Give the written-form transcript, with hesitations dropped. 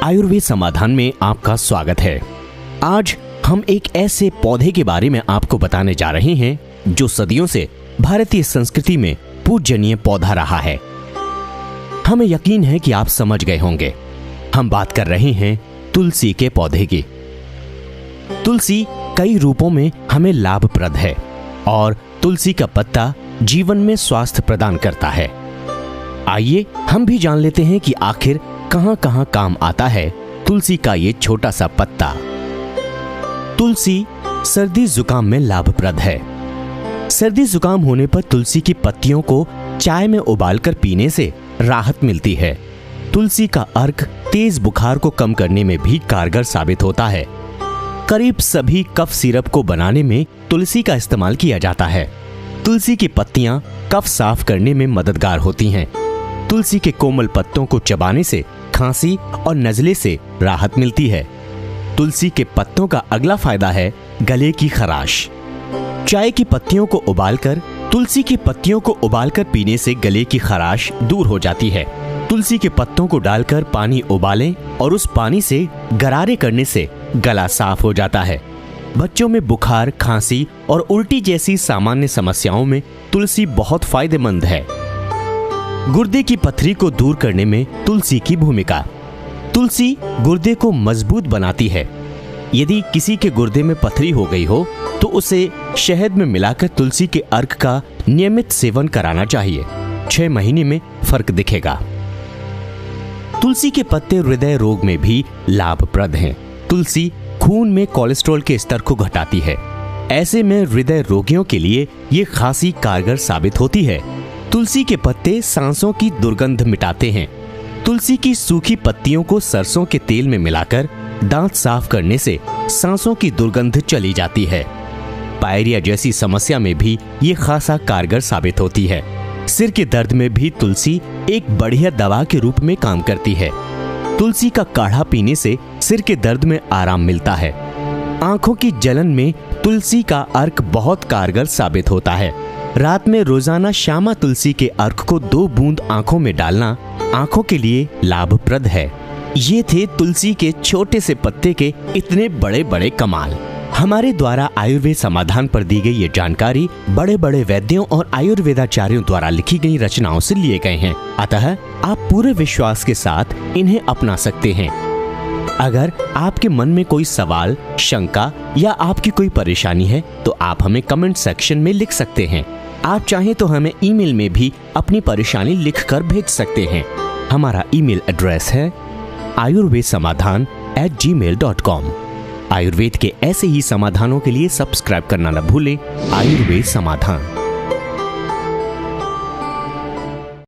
आयुर्वेद समाधान में आपका स्वागत है। आज हम एक ऐसे पौधे के बारे में आपको बताने जा रहे हैं जो सदियों से भारतीय संस्कृति में पूजनीय पौधा रहा है। हमें यकीन है कि आप समझ गए होंगे, हम बात कर रहे हैं तुलसी के पौधे की। तुलसी कई रूपों में हमें लाभप्रद है और तुलसी का पत्ता जीवन में स्वास्थ्य प्रदान करता है। आइए हम भी जान लेते हैं कि आखिर कहां कहां काम आता है तुलसी का ये छोटा सा पत्ता। तुलसी सर्दी जुकाम में लाभप्रद है। सर्दी जुकाम होने पर तुलसी की पत्तियों को चाय में उबालकर पीने से राहत मिलती है। तुलसी का अर्क तेज बुखार को कम करने में भी कारगर साबित होता है। करीब सभी कफ सिरप को बनाने में तुलसी का इस्तेमाल किया जाता है। तुलसी की पत्तियां कफ साफ करने में मददगार होती हैं। तुलसी के कोमल पत्तों को चबाने से खांसी और नजले से राहत मिलती है। तुलसी के पत्तों का अगला फायदा है गले की खराश। चाय की पत्तियों को उबालकर तुलसी की पत्तियों को उबालकर पीने से गले की खराश दूर हो जाती है। तुलसी के पत्तों को डालकर पानी उबालें और उस पानी से गरारे करने से गला साफ हो जाता है। बच्चों में बुखार, खांसी और उल्टी जैसी सामान्य समस्याओं में तुलसी बहुत फायदेमंद है। गुर्दे की पथरी को दूर करने में तुलसी की भूमिका। तुलसी गुर्दे को मजबूत बनाती है। यदि किसी के गुर्दे में पथरी हो गई हो तो उसे शहद में मिलाकर तुलसी के अर्क का नियमित सेवन कराना चाहिए। 6 महीने में फर्क दिखेगा। तुलसी के पत्ते हृदय रोग में भी लाभप्रद हैं। तुलसी खून में कोलेस्ट्रॉल के स्तर को घटाती है। ऐसे में हृदय रोगियों के लिए ये खासी कारगर साबित होती है। तुलसी के पत्ते सांसों की दुर्गंध मिटाते हैं। तुलसी की सूखी पत्तियों को सरसों के तेल में मिलाकर दांत साफ करने से सांसों की दुर्गंध चली जाती है। पायरिया जैसी समस्या में भी ये खासा कारगर साबित होती है। सिर के दर्द में भी तुलसी एक बढ़िया दवा के रूप में काम करती है। तुलसी का काढ़ा पीने से सिर के दर्द में आराम मिलता है। आंखों की जलन में तुलसी का अर्क बहुत कारगर साबित होता है। रात में रोजाना श्यामा तुलसी के अर्क को 2 बूंद आंखों में डालना आंखों के लिए लाभप्रद है। ये थे तुलसी के छोटे से पत्ते के इतने बड़े बड़े कमाल। हमारे द्वारा आयुर्वेद समाधान पर दी गई ये जानकारी बड़े बड़े वैद्यों और आयुर्वेदाचार्यों द्वारा लिखी गई रचनाओं से लिए गए हैं, अतः आप पूरे विश्वास के साथ इन्हें अपना सकते हैं। अगर आपके मन में कोई सवाल, शंका या आपकी कोई परेशानी है तो आप हमें कमेंट सेक्शन में लिख सकते हैं। आप चाहें तो हमें ईमेल में भी अपनी परेशानी लिखकर भेज सकते हैं। हमारा ईमेल एड्रेस है ayurvedsamadhan@gmail.com। आयुर्वेद के ऐसे ही समाधानों के लिए सब्सक्राइब करना न भूलें। आयुर्वेद समाधान।